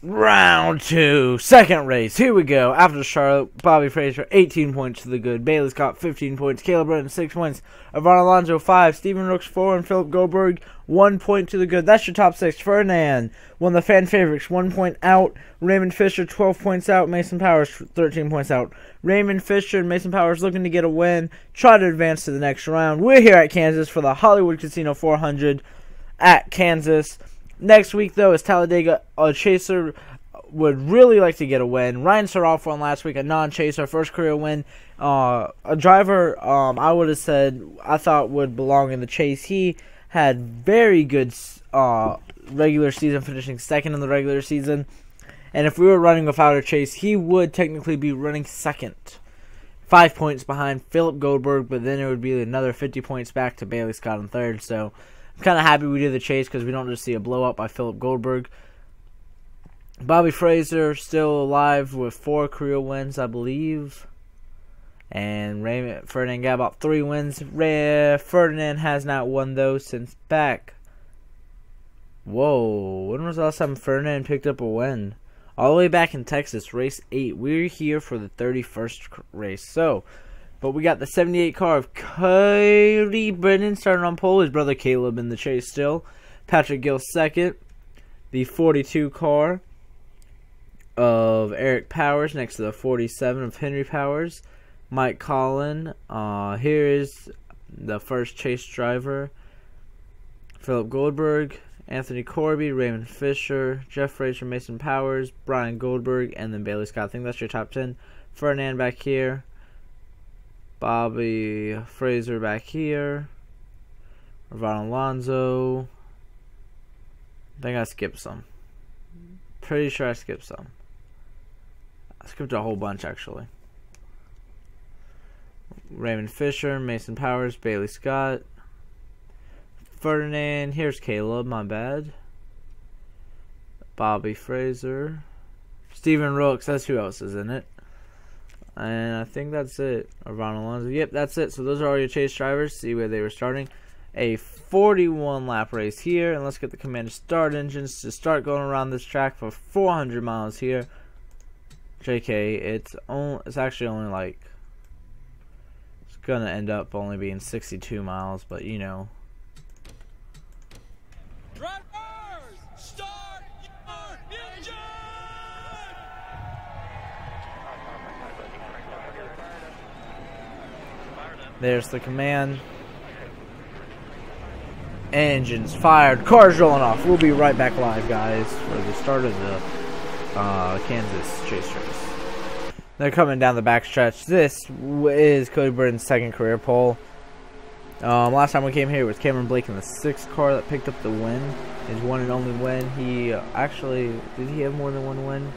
Round 2, second race. Here we go. After Charlotte, Bobby Fraser, 18 points to the good. Bailey Scott, 15 points. Caleb Brennan, 6 points. Ivan Alonso, 5. Steven Rooks, 4. And Philip Goldberg, 1 point to the good. That's your top 6. Ferdinand, one of the fan favorites, 1 point out. Raymond Fisher, 12 points out. Mason Powers, 13 points out. Raymond Fisher and Mason Powers looking to get a win. Try to advance to the next round. We're here at Kansas for the Hollywood Casino 400 at Kansas. Next week, though, is Talladega. A chaser would really like to get a win. Ryan Saroff won last week, a non-chaser, first career win. A driver I would have said I thought would belong in the chase. He had very good regular season, finishing second in the regular season. And if we were running without a chase, he would technically be running second. 5 points behind Philip Goldberg, but then it would be another 50 points back to Bailey Scott in third. So I'm kind of happy we did the chase because we don't just see a blow up by Philip Goldberg. Bobby Fraser still alive with 4 career wins, I believe. And Ferdinand got about 3 wins. Ferdinand has not won those since back. Whoa, when was the last time Ferdinand picked up a win? All the way back in Texas, race 8. We're here for the 31st race. So, but we got the 78 car of Cody Brennan starting on pole. His brother Caleb in the chase still. Patrick Gill second. The 42 car of Eric Powers next to the 47 of Henry Powers. Mike Collin. Here is the first chase driver. Philip Goldberg. Anthony Corby, Raymond Fisher, Jeff Fraser, Mason Powers, Brian Goldberg, and then Bailey Scott. I think that's your top 10. Ferdinand back here. Bobby Fraser back here. Ivan Alonso. I think I skipped some. Pretty sure I skipped some. I skipped a whole bunch, actually. Raymond Fisher, Mason Powers, Bailey Scott. Ferdinand, here's Caleb, my bad. Bobby Fraser. Steven Rooks, that's who else is in it. And I think that's it. Ivan Alonso, yep, that's it. So those are all your chase drivers. See where they were starting. A 41 lap race here. And let's get the command to start engines to start going around this track for 400 miles here. JK, it's actually only like, it's going to end up only being 62 miles, but you know. Drivers, start your engine! There's the command. Engines fired. Cars rolling off. We'll be right back live, guys, for the start of the Kansas chase race. They're coming down the backstretch. This is Cody Burton's second career pole. Last time we came here, it was Cameron Blake in the 6th car that picked up the win. His one and only win. He actually, did he have more than one win?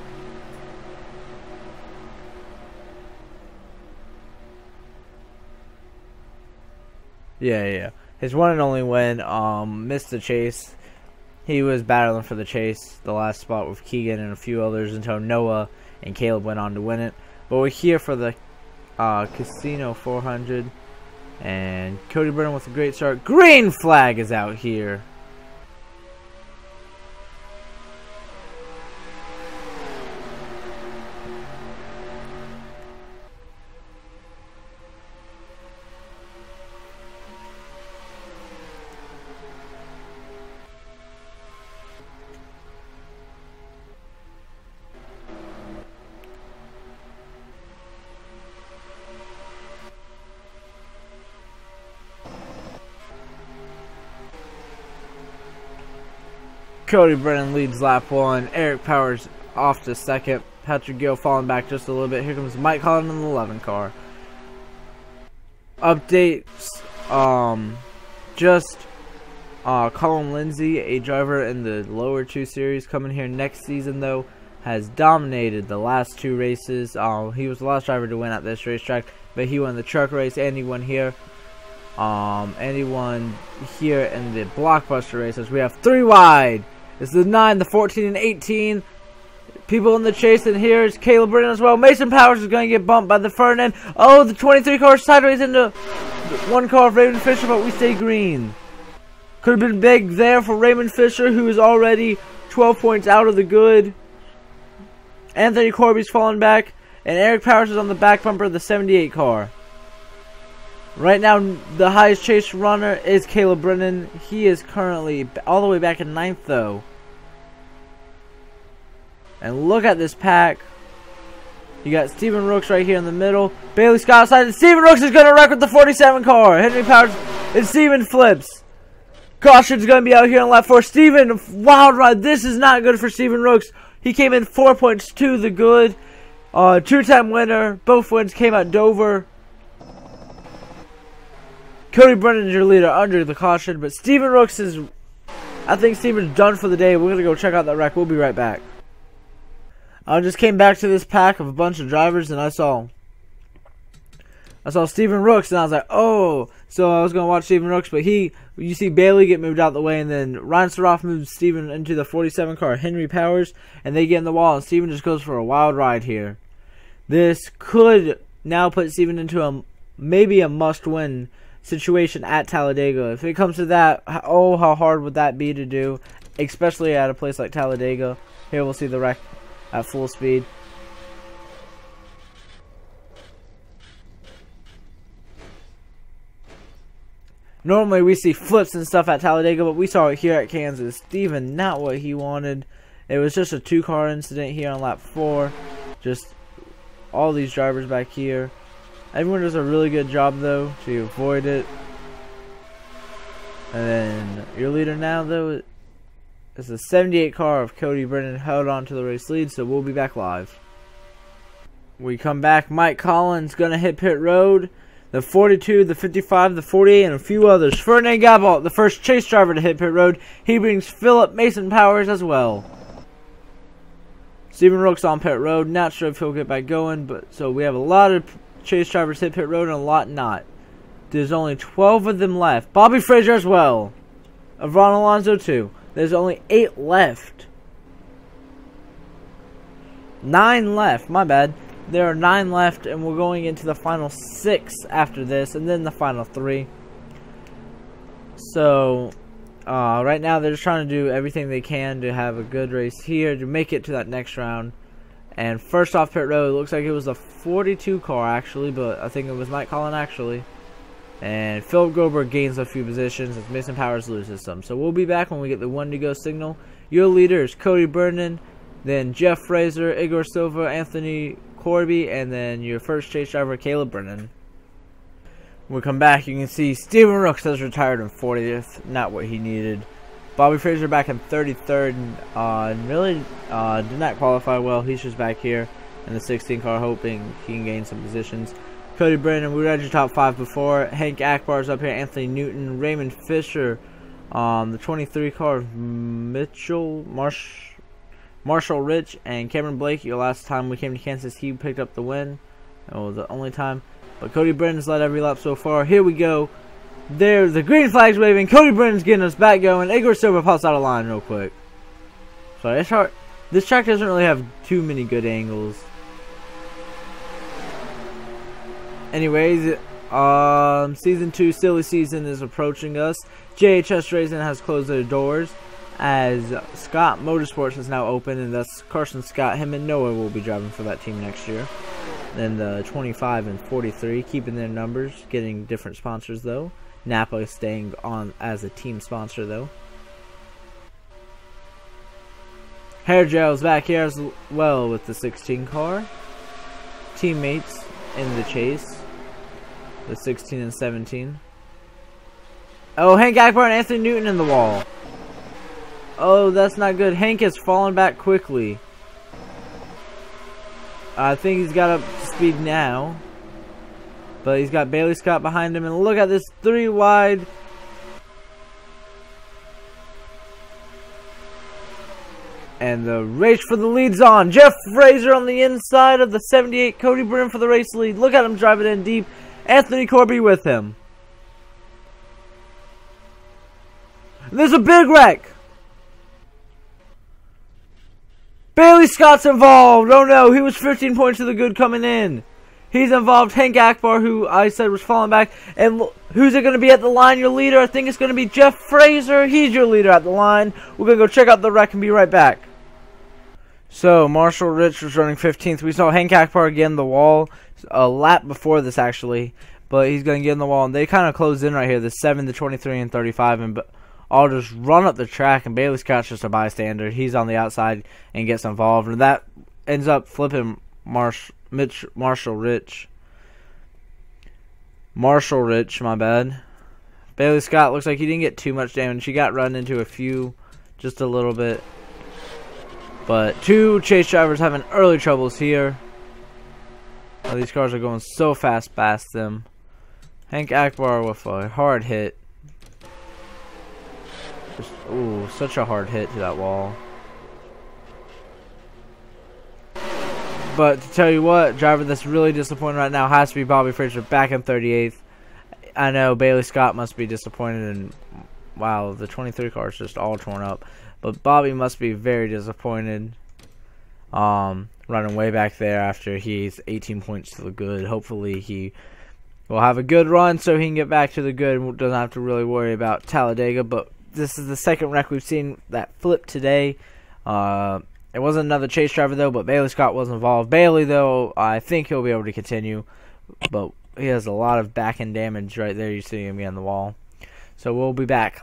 Yeah. His one and only win, missed the chase. He was battling for the chase, the last spot with Keegan and a few others until Noah and Caleb went on to win it. But we're here for the Casino 400. And Cody Brennan with a great start. Green flag is out here. Cody Brennan leads lap 1. Eric Powers off to second. Patrick Gill falling back just a little bit. Here comes Mike Collin in the 11 car. Updates. Colin Lindsay, a driver in the lower 2 series, coming here next season though, has dominated the last 2 races. He was the last driver to win at this racetrack, but he won the truck race and he won here. And he won here in the blockbuster races. We have 3 wide. It's the 9, the 14, and 18. People in the chase, and here's Caleb Brennan as well. Mason Powers is going to get bumped by the Ferdinand. Oh, the 23 car sideways into 1 car of Raymond Fisher, but we stay green. Could have been big there for Raymond Fisher, who is already 12 points out of the good. Anthony Corby's falling back, and Eric Powers is on the back bumper of the 78 car. Right now, the highest chase runner is Caleb Brennan. He is currently all the way back in 9th, though. And look at this pack. You got Steven Rooks right here in the middle. Bailey Scott outside, and Steven Rooks is going to wreck with the 47 car. Henry Powers and Steven flips. Caution's going to be out here on lap 4. Steven, wild ride. This is not good for Steven Rooks. He came in 4 points to the good. Two-time winner. Both wins came at Dover. Cody Brennan is your leader under the caution, but Steven Rooks is... I think Steven's done for the day. We're going to go check out that wreck. We'll be right back. I just came back to this pack of a bunch of drivers, and I saw Steven Rooks, and I was like, oh. So I was going to watch Steven Rooks, but you see Bailey get moved out the way, and then Ryan Staroff moves Steven into the 47 car, Henry Powers, and they get in the wall, and Steven just goes for a wild ride here. This could now put Steven into maybe a must-win situation at Talladega. If it comes to that, oh, how hard would that be to do, especially at a place like Talladega. Here we'll see the wreck at full speed. Normally we see flips and stuff at Talladega, but we saw it here at Kansas. Steven, not what he wanted. It was just a 2-car incident here on lap 4. Just all these drivers back here. Everyone does a really good job, though, to avoid it. And then your leader now, though, is the 78 car of Cody Brennan, held on to the race lead, so we'll be back live. We come back. Mike Collins going to hit pit road. The 42, the 55, the 48, and a few others. Ferdinand Gabalt, the first chase driver to hit pit road. He brings Philip Mason Powers as well. Steven Rooks on pit road. Not sure if he'll get back going, but so we have a lot of chase drivers hit pit road and a lot not. There's only 12 of them left. Bobby Frazier as well. Ron Alonso too. There's only 8 left. 9 left. My bad. There are 9 left, and we're going into the final 6 after this, and then the final 3. So, right now they're just trying to do everything they can to have a good race here, to make it to that next round. And first off pit road, it looks like it was a 42 car actually, but I think it was Mike Collin actually. And Philip Goldberg gains a few positions as Mason Powers loses some. So we'll be back when we get the 1 to go signal. Your leader is Cody Brennan, then Jeff Fraser, Igor Silva, Anthony Corby, and then your first chase driver, Caleb Brennan. When we come back, you can see Steven Rooks has retired in 40th, not what he needed. Bobby Fraser back in 33rd, and really did not qualify well. He's just back here in the 16 car, hoping he can gain some positions. Cody Brennan, we read your top 5 before. Hank Akbar's up here, Anthony Newton, Raymond Fisher, the 23 car, Marshall Rich, and Cameron Blake. Your last time we came to Kansas, he picked up the win. That was the only time. But Cody Brennan's led every lap so far. Here we go. There, the green flag's waving. Cody Brennan's getting us back going. Igor Silva pops out of line real quick. Sorry, it's hard. This track doesn't really have too many good angles. Anyways, Season 2 silly season is approaching us. JHS Racing has closed their doors, as Scott Motorsports is now open, and thus Carson Scott, him and Noah will be driving for that team next year. Then the 25 and 43 keeping their numbers, getting different sponsors though. Napa is staying on as a team sponsor though. Hair Gel's back here as well with the 16 car. Teammates in the chase, the 16 and 17. Oh, Hank Akbar and Anthony Newton in the wall. Oh, that's not good. Hank has fallen back quickly. I think he's got up to speed now. But he's got Bailey Scott behind him. And look at this 3 wide. And the race for the lead's on. Jeff Fraser on the inside of the 78. Cody Brennan for the race lead. Look at him driving in deep. Anthony Corby with him. And there's a big wreck. Bailey Scott's involved. Oh no, he was 15 points to the good coming in. He's involved. Hank Akbar, who I said was falling back. And who's it going to be at the line? Your leader, I think it's going to be Jeff Fraser. He's your leader at the line. We're going to go check out the wreck and be right back. So, Marshall Rich was running 15th. We saw Hank Akbar again the wall a lap before this, actually. But he's going to get in the wall. And they kind of closed in right here, the 7, the 23, and 35. And all just run up the track. And Bailey Scott's just a bystander. He's on the outside and gets involved. And that ends up flipping Marshall Rich. Marshall Rich, my bad. Bailey Scott looks like he didn't get too much damage. He got run into a few, just a little bit. But two chase drivers having early troubles here. Oh, these cars are going so fast past them. Hank Akbar with a hard hit. Just, ooh, such a hard hit to that wall. But to tell you what, driver that's really disappointed right now has to be Bobby Fraser back in 38th. I know Bailey Scott must be disappointed, and wow, the 23 car is just all torn up. But Bobby must be very disappointed. Running way back there after he's 18 points to the good. Hopefully he will have a good run so he can get back to the good and doesn't have to really worry about Talladega. But this is the second wreck we've seen that flip today. It wasn't another chase driver though, but Bailey Scott was involved. Bailey though, I think he'll be able to continue, but he has a lot of back end damage right there. You see him on the wall. So we'll be back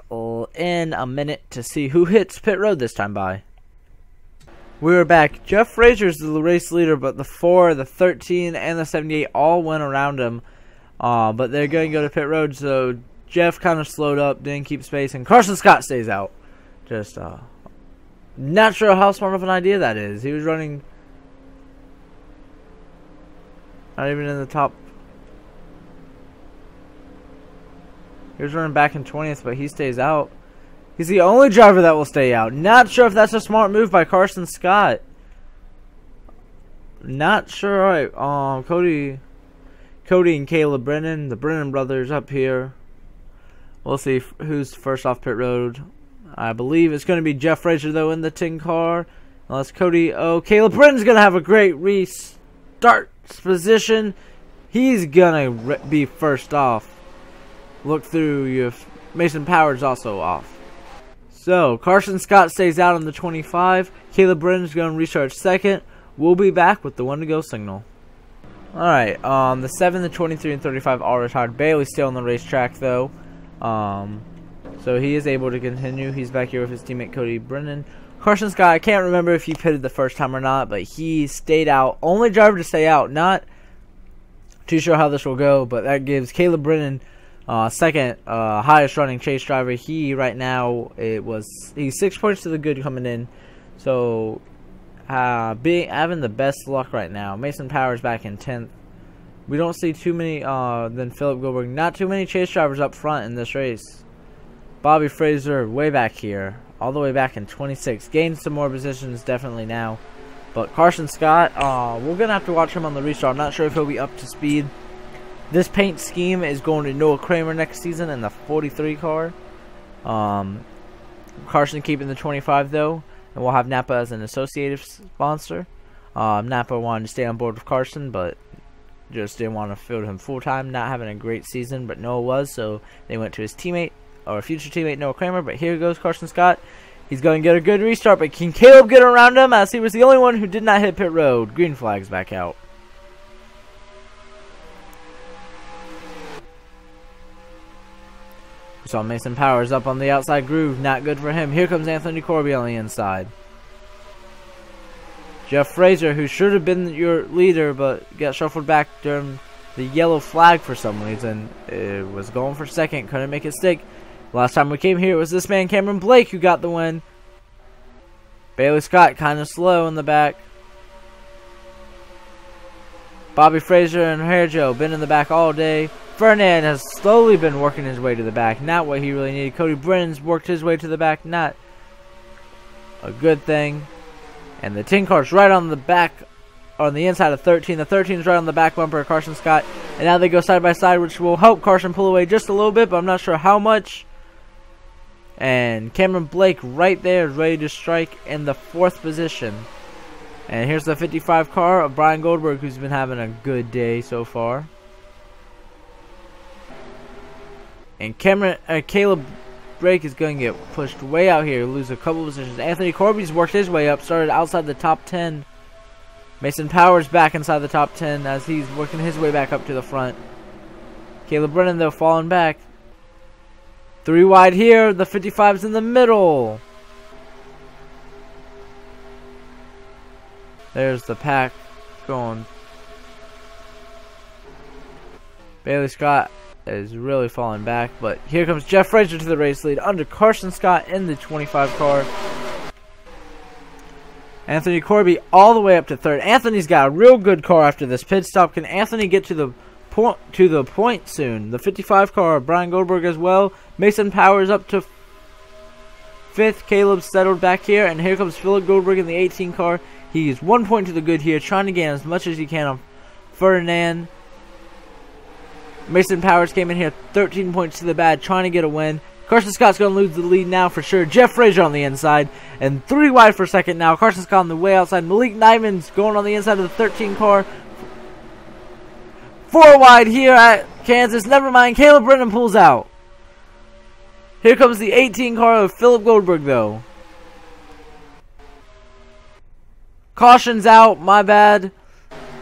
in a minute to see who hits pit road this time by. We're back. Jeff Frazier's the race leader, but the 4, the 13, and the 78 all went around him. But they're going to go to pit road, so Jeff kind of slowed up, didn't keep space, and Carson Scott stays out. Just not sure how smart of an idea that is. He was running not even in the top. He was running back in 20th, but he stays out. He's the only driver that will stay out. Not sure if that's a smart move by Carson Scott. Not sure. All right, Cody and Caleb Brennan, the Brennan brothers up here. We'll see who's first off pit road. I believe it's going to be Jeff Frazier, though, in the 10 car. Unless Cody... Oh, Caleb Brennan's going to have a great restart position. He's going to be first off. Look through your... Mason Power's also off. So, Carson Scott stays out on the 25. Caleb Brennan's going to restart second. We'll be back with the 1 to go signal. Alright, the 7, the 23, and 35 all retired. Bailey's still on the racetrack, though. So he is able to continue. He's back here with his teammate Cody Brennan. Carson Scott, I can't remember if he pitted the first time or not, but he stayed out. Only driver to stay out. Not too sure how this will go, but that gives Caleb Brennan second highest running chase driver. He right now he's 6 points to the good coming in. So having the best luck right now. Mason Powers back in 10th. We don't see too many than Philip Goldberg. Not too many chase drivers up front in this race. Bobby Fraser way back here, all the way back in 26. Gained some more positions definitely now. But Carson Scott, we're going to have to watch him on the restart. I'm not sure if he'll be up to speed. This paint scheme is going to Noah Kramer next season in the 43 car. Carson keeping the 25 though. And we'll have Napa as an associated sponsor. Napa wanted to stay on board with Carson, but just didn't want to field him full-time. Not having a great season, but Noah was. So they went to his teammate, or future teammate Noah Kramer. But here goes Carson Scott. He's going to get a good restart, but can Caleb get around him as he was the only one who did not hit pit road? Green flag's back out. We saw Mason Powers up on the outside groove. Not good for him. Here comes Anthony Corby on the inside. Jeff Frazier, who should have been your leader, but got shuffled back during the yellow flag for some reason. It was going for second. Couldn't make it stick. Last time we came here, it was this man, Cameron Blake, who got the win. Bailey Scott kind of slow in the back. Bobby Fraser and Hair Joe been in the back all day. Fernand has slowly been working his way to the back. Not what he really needed. Cody Brennan's worked his way to the back. Not a good thing. And the 10 car's right on the back, on the inside of 13. The 13 is right on the back bumper of Carson Scott. And now they go side by side, which will help Carson pull away just a little bit, but I'm not sure how much. And Cameron Blake right there is ready to strike in the 4th position. And here's the 55 car of Brian Goldberg, who's been having a good day so far. And Caleb break is going to get pushed way out here. Lose a couple positions. Anthony Corby's worked his way up. Started outside the top 10. Mason Powers back inside the top 10 as he's working his way back up to the front. Caleb Brennan, though, falling back. 3 wide here. The 55's in the middle. There's the pack going. Bailey Scott is really falling back, but here comes Jeff Frazier to the race lead under Carson Scott in the 25 car. Anthony Corby all the way up to third. Anthony's got a real good car after this pit stop. Can Anthony get to the point soon? The 55 car, Brian Goldberg as well. Mason Powers up to 5th. Caleb settled back here, and here comes Philip Goldberg in the 18 car. He's 1 point to the good here, trying to gain as much as he can on Ferdinand. Mason Powers came in here 13 points to the bad, trying to get a win. Carson Scott's going to lose the lead now for sure. Jeff Frazier on the inside. And 3 wide for second now. Carson Scott on the way outside. Malik Nyman's going on the inside of the 13 car. 4 wide here at Kansas. Never mind. Caleb Brennan pulls out. Here comes the 18 car of Philip Goldberg, though. Caution's out. My bad.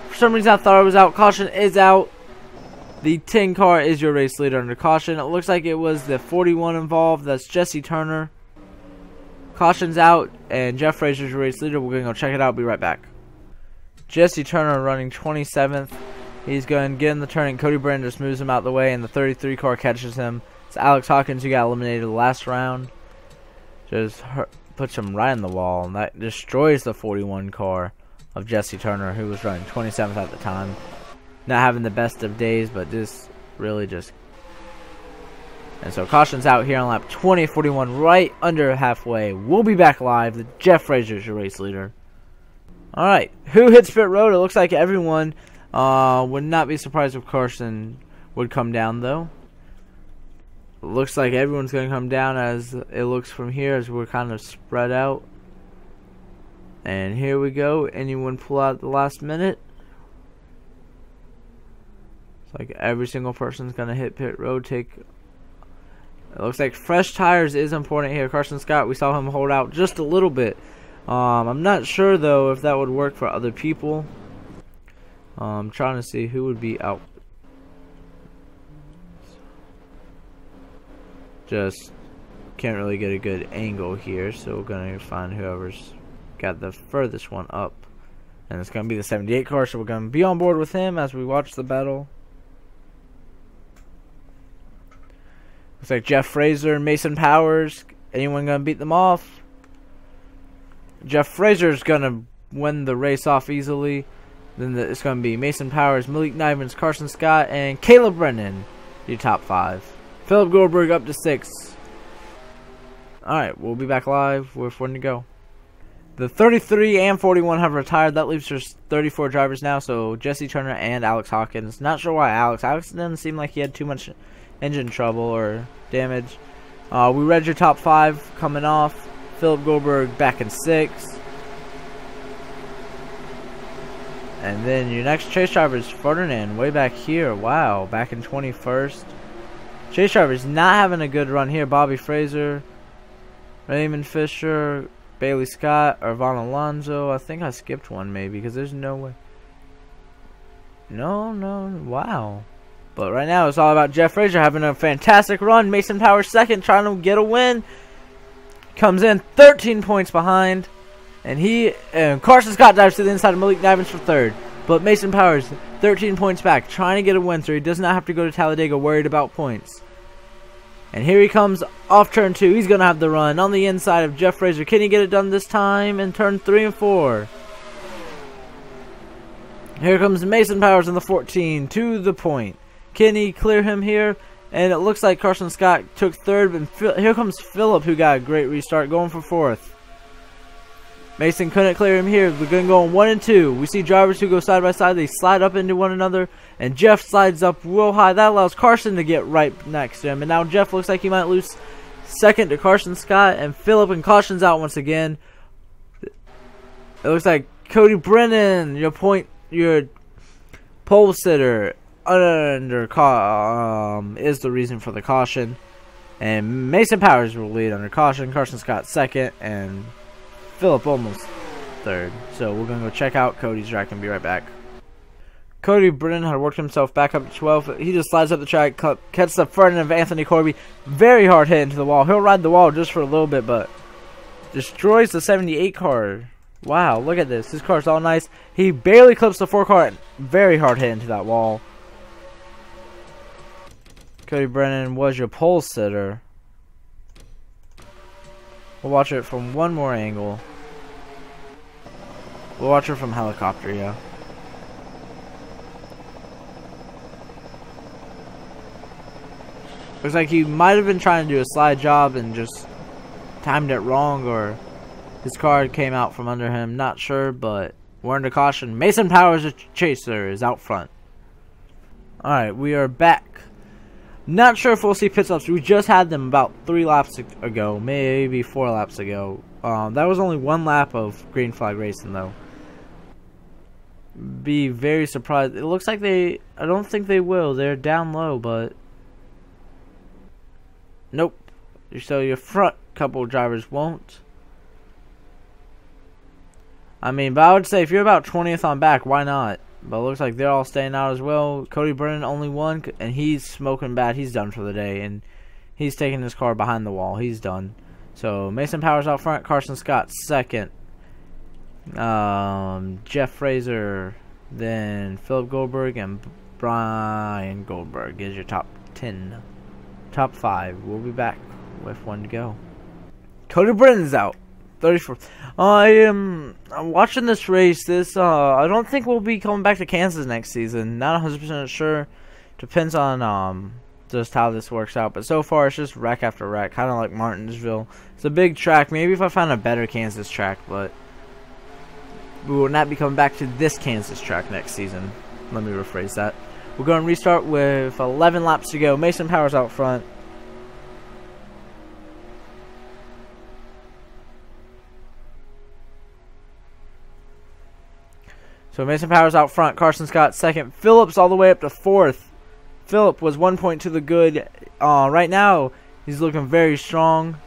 For some reason, I thought it was out. Caution is out. The 10 car is your race leader under caution. It looks like it was the 41 involved. That's Jesse Turner. Caution's out, and Jeff Frazier's your race leader. We're going to go check it out. Be right back. Jesse Turner running 27th. He's going to get in the turn, and Cody Brennan just moves him out the way, and the 33 car catches him. It's Alex Hawkins who got eliminated the last round. Just puts him right in the wall, and that destroys the 41 car of Jesse Turner, who was running 27th at the time. Not having the best of days, but just really just. And so caution's out here on lap 2041, right under halfway. We'll be back live. The Jeff Frazier's your race leader. Alright, who hits pit road? It looks like everyone. Would not be surprised if Carson would come down, though. It looks like everyone's going to come down as it looks from here, as we're kind of spread out. And here we go. Anyone pull out at the last minute? It's like every single person's going to hit pit road. It looks like fresh tires is important here. Carson Scott, we saw him hold out just a little bit. I'm not sure, though, if that would work for other people. I'm trying to see who would be out. Just can't really get a good angle here, so we're going to find whoever's got the furthest one up. And it's going to be the 78 car, so we're going to be on board with him as we watch the battle. Looks like Jeff Frazier, Mason Powers. Anyone going to beat them off? Jeff Frazier's going to win the race off easily. Then it's going to be Mason Powers, Malik Nyman's, Carson Scott, and Caleb Brennan, your top 5. Philip Goldberg up to 6. Alright, we'll be back live. We're ready to go. The 33 and 41 have retired. That leaves just 34 drivers now. So Jesse Turner and Alex Hawkins. Not sure why Alex. Alex didn't seem like he had too much engine trouble or damage. We read your top 5 coming off. Philip Goldberg back in 6. And then your next chase driver is Ferdinand, way back here. Wow, back in 21st. Chase driver's not having a good run here. Bobby Fraser, Raymond Fisher, Bailey Scott, Irvon Alonso. I think I skipped one maybe because there's no way. No, wow. But right now it's all about Jeff Frazier having a fantastic run. Mason Powers second, trying to get a win. Comes in 13 points behind. And Carson Scott dives to the inside of Malik Nyman's for third. But Mason Powers, 13 points back, trying to get a win so he does not have to go to Talladega worried about points. And here he comes off turn 2. He's going to have the run on the inside of Jeff Frazier. Can he get it done this time in turn 3 and 4? Here comes Mason Powers in the 14 to the point. Can he clear him here? And it looks like Carson Scott took third. And here comes Phillip, who got a great restart, going for 4th. Mason couldn't clear him here. We're going to go on 1 and 2. We see drivers who go side by side. They slide up into one another. And Jeff slides up real high. That allows Carson to get right next to him. And now Jeff looks like he might lose second to Carson Scott. And Phillip and Caution's out once again. It looks like Cody Brennan, your pole sitter, is the reason for the caution. And Mason Powers will lead under caution. Carson Scott second, and Phillip almost third. So we're going to go check out Cody's track and be right back. Cody Brennan had worked himself back up to 12th. He just slides up the track, cuts the front end of Anthony Corby. Very hard hit into the wall. He'll ride the wall just for a little bit, but destroys the 78 car. Wow, look at this. His car's all nice. He barely clips the 4 car. Very hard hit into that wall. Cody Brennan was your pole sitter. We'll watch it from one more angle. We'll watch it from helicopter, yeah. Looks like he might have been trying to do a slide job and just timed it wrong, or his car came out from under him. Not sure, but we're under caution. Mason Powers, the chaser, is out front. Alright, we are back. Not sure if we'll see pit stops. We just had them about 3 laps ago, maybe 4 laps ago. That was only 1 lap of green flag racing, though. Be very surprised. It looks like I don't think they will. They're down low, but nope. So your front couple drivers won't. I mean, but I would say if you're about 20th on back, why not? But it looks like they're all staying out as well. Cody Brennan only one, and he's smoking bad. He's done for the day, and he's taking his car behind the wall. He's done. So Mason Powers out front, Carson Scott second, Jeff Fraser, then Phillip Goldberg, and Brian Goldberg is your top 10. Top 5. We'll be back with one to go. Cody Brennan's out. 34. I'm watching this race. I don't think we'll be coming back to Kansas next season. Not 100% sure. Depends on just how this works out. But so far, it's just wreck after wreck, kind of like Martinsville. It's a big track. Maybe if I find a better Kansas track, but we will not be coming back to this Kansas track next season. Let me rephrase that. We're going to restart with 11 laps to go. Mason Powers out front. So Mason Powers out front. Carson Scott second. Phillips all the way up to 4th. Phillip was 1 point to the good. Right now, he's looking very strong.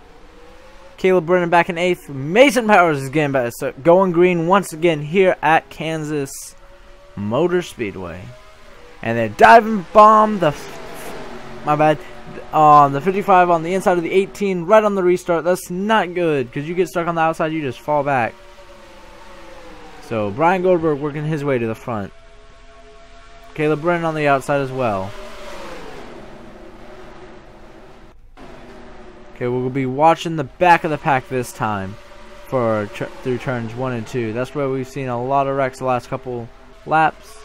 Caleb Brennan back in 8th. Mason Powers is getting better. So going green once again here at Kansas Motor Speedway. And then diving bomb the 55 on the inside of the 18 right on the restart. That's not good because you get stuck on the outside, you just fall back. So Brian Goldberg working his way to the front. Caleb Brennan on the outside as well. Okay, we'll be watching the back of the pack this time for through turns 1 and 2. That's where we've seen a lot of wrecks the last couple laps.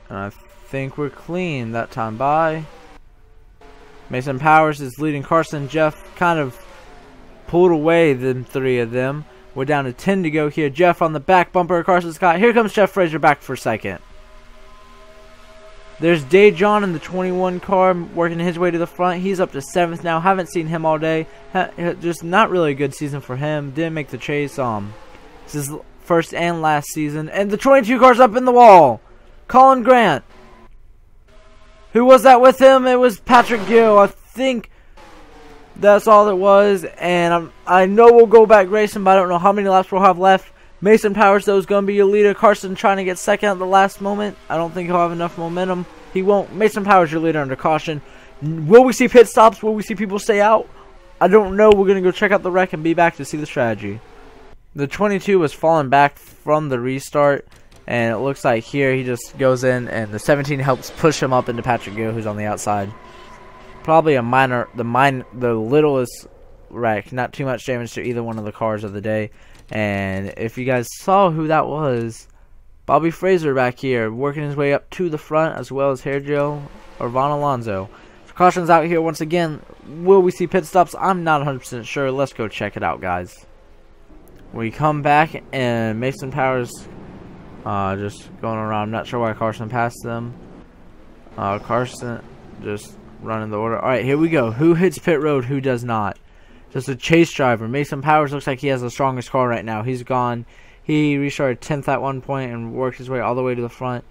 And I think we're clean that time by. Mason Powers is leading Carson. Jeff kind of pulled away the 3 of them. We're down to 10 to go here. Jeff on the back bumper. Carson Scott. Here comes Jeff Fraser back for second. There's Dave John in the 21 car working his way to the front. He's up to 7th now. Haven't seen him all day. Just not really a good season for him. Didn't make the chase. This is first and last season. And the 22 car's up in the wall. Colin Grant. Who was that with him? It was Patrick Gill. I think that's all it was. And I know we'll go back racing, but I don't know how many laps we'll have left. Mason Powers, though, is going to be your leader. Carson trying to get second at the last moment. I don't think he'll have enough momentum. He won't. Mason Powers, your leader under caution. Will we see pit stops? Will we see people stay out? I don't know. We're going to go check out the wreck and be back to see the strategy. The 22 was falling back from the restart. And it looks like here he just goes in and the 17 helps push him up into Patrick Gill, who's on the outside. Probably a the littlest wreck. Not too much damage to either one of the cars of the day. And if you guys saw who that was, Bobby Fraser back here working his way up to the front, as well as Sergio or Von Alonso. Caution's out here once again. Will we see pit stops? I'm not 100% sure. Let's go check it out, guys. We come back and Mason Powers just going around. I'm not sure why Carson passed them. Carson just running the order. Alright, here we go. Who hits pit road? Who does not? Just a chase driver. Mason Powers looks like he has the strongest car right now. He's gone. He restarted 10th at one point and worked his way all the way to the front.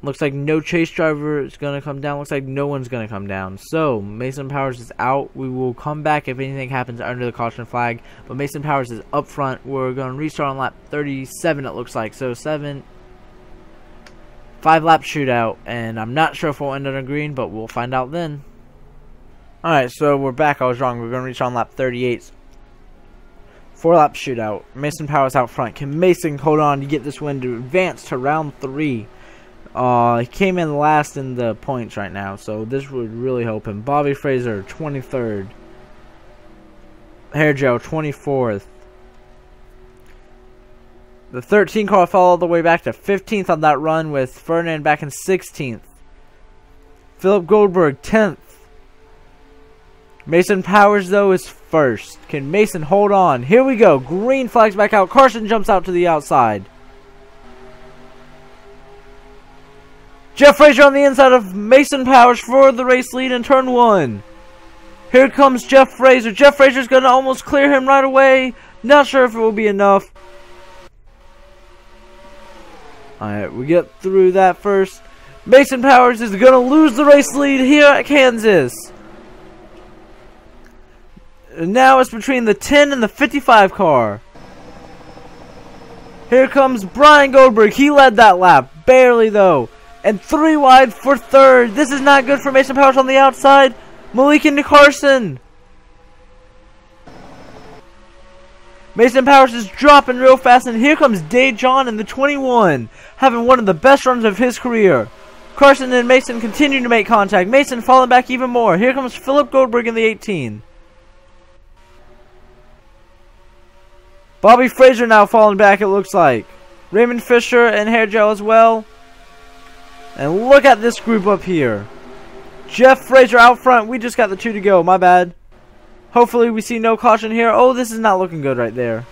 Looks like no chase driver is going to come down. Looks like no one's going to come down. So, Mason Powers is out. We will come back if anything happens under the caution flag. But Mason Powers is up front. We're going to restart on lap 37, it looks like. So, 5-lap shootout. And I'm not sure if we'll end on a green, but we'll find out then. Alright, so we're back. I was wrong. We're going to reach on lap 38. 4-lap shootout. Mason Powers out front. Can Mason hold on to get this win to advance to round 3? He came in last in the points right now, so this would really help him. Bobby Fraser, 23rd. Hair Joe, 24th. The 13 car fell all the way back to 15th on that run, with Ferdinand back in 16th. Philip Goldberg, 10th. Mason Powers, though, is first. Can Mason hold on? Here we go. Green flags back out. Carson jumps out to the outside. Jeff Fraser on the inside of Mason Powers for the race lead in turn 1. Here comes Jeff Fraser. Jeff Fraser's going to almost clear him right away. Not sure if it will be enough. Alright, we get through that first. Mason Powers is going to lose the race lead here at Kansas. And now it's between the 10 and the 55 car. Here comes Brian Goldberg. He led that lap. Barely, though. And 3 wide for 3rd. This is not good for Mason Powers on the outside. Malik into Carson. Mason Powers is dropping real fast. And here comes Day John in the 21. Having one of the best runs of his career. Carson and Mason continue to make contact. Mason falling back even more. Here comes Philip Goldberg in the 18. Bobby Fraser now falling back, it looks like. Raymond Fisher and Hair Gel as well. And look at this group up here. Jeff Fraser out front. We just got the 2 to go. My bad. Hopefully we see no caution here. Oh, this is not looking good right there.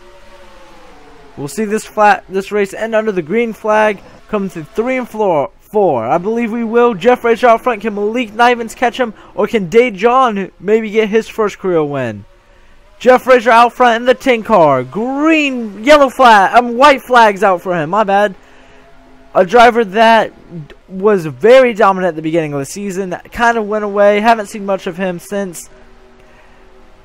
We'll see this race end under the green flag. Coming through 3 and 4. I believe we will. Jeff Fraser out front. Can Malik Nivens catch him? Or can Day John maybe get his first career win? Jeff Fraser out front in the 10 car. White flags out for him. My bad. A driver that was very dominant at the beginning of the season. Kind of went away. Haven't seen much of him since.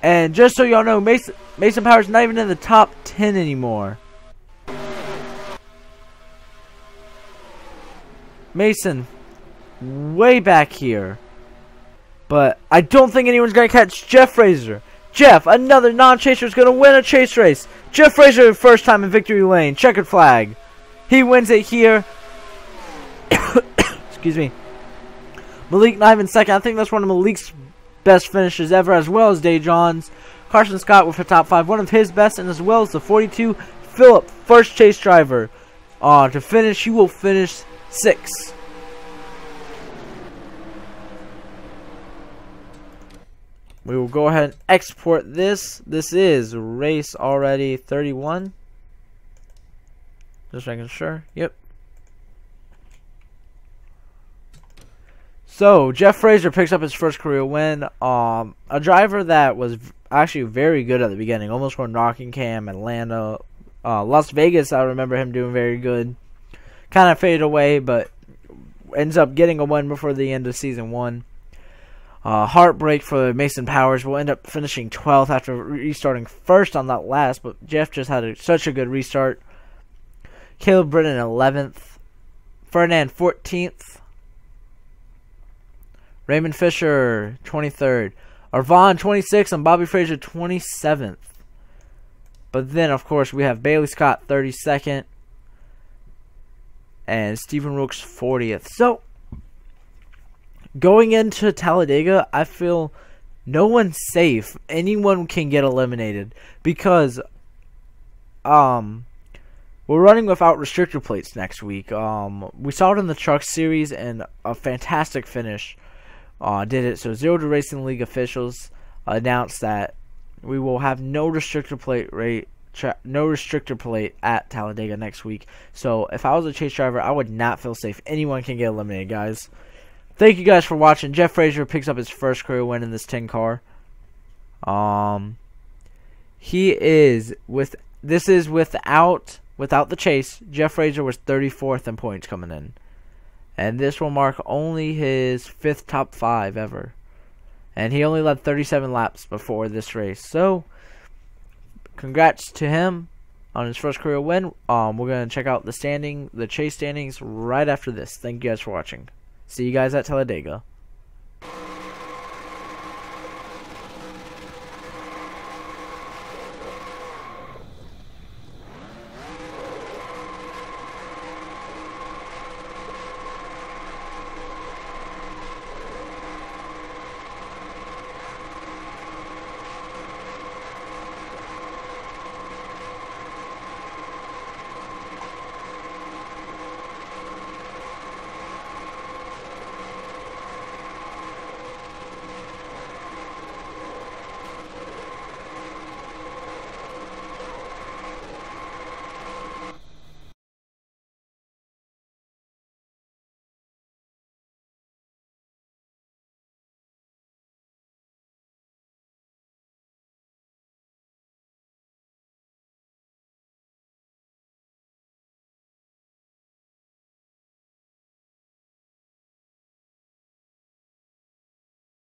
And just so y'all know, Mason Powers not even in the top 10 anymore. Mason, way back here. But I don't think anyone's going to catch Jeff Fraser. Jeff, another non-chaser, is going to win a chase race. Jeff Fraser, first time in victory lane. Checkered flag. He wins it here. Excuse me. Malik Niven second. I think that's one of Malik's best finishes ever, as well as Day John's. Carson Scott with a top 5. One of his best, and as well as the 42. Phillip, first chase driver. To finish, he will finish 6th. We will go ahead and export this. This is race already 31. Just making sure. Yep. So, Jeff Fraser picks up his first career win. A driver that was actually very good at the beginning. Almost won Rockingham, Atlanta, Las Vegas. I remember him doing very good. Kind of faded away, but ends up getting a win before the end of season 1. Heartbreak for Mason Powers. Will end up finishing 12th after restarting first on that last, but Jeff just had such a good restart. Caleb Brennan 11th. Ferdinand 14th. Raymond Fisher 23rd. Arvon 26th and Bobby Fraser 27th. But then, of course, we have Bailey Scott 32nd. And Stephen Rooks 40th. So, going into Talladega, I feel no one's safe. Anyone can get eliminated. Because, we're running without restrictor plates next week. We saw it in the Truck Series and a fantastic finish. Did it. So, Zero to Racing League officials announced that we will have no restrictor plate at Talladega next week. So, if I was a chase driver, I would not feel safe. Anyone can get eliminated, guys. Thank you guys for watching. Jeff Fraser picks up his first career win in this 10 car. He is, with this is without the chase. Jeff Frazier was 34th in points coming in. And this will mark only his 5th top 5 ever. And he only led 37 laps before this race. So, congrats to him on his first career win. We're going to check out the chase standings right after this. Thank you guys for watching. See you guys at Talladega.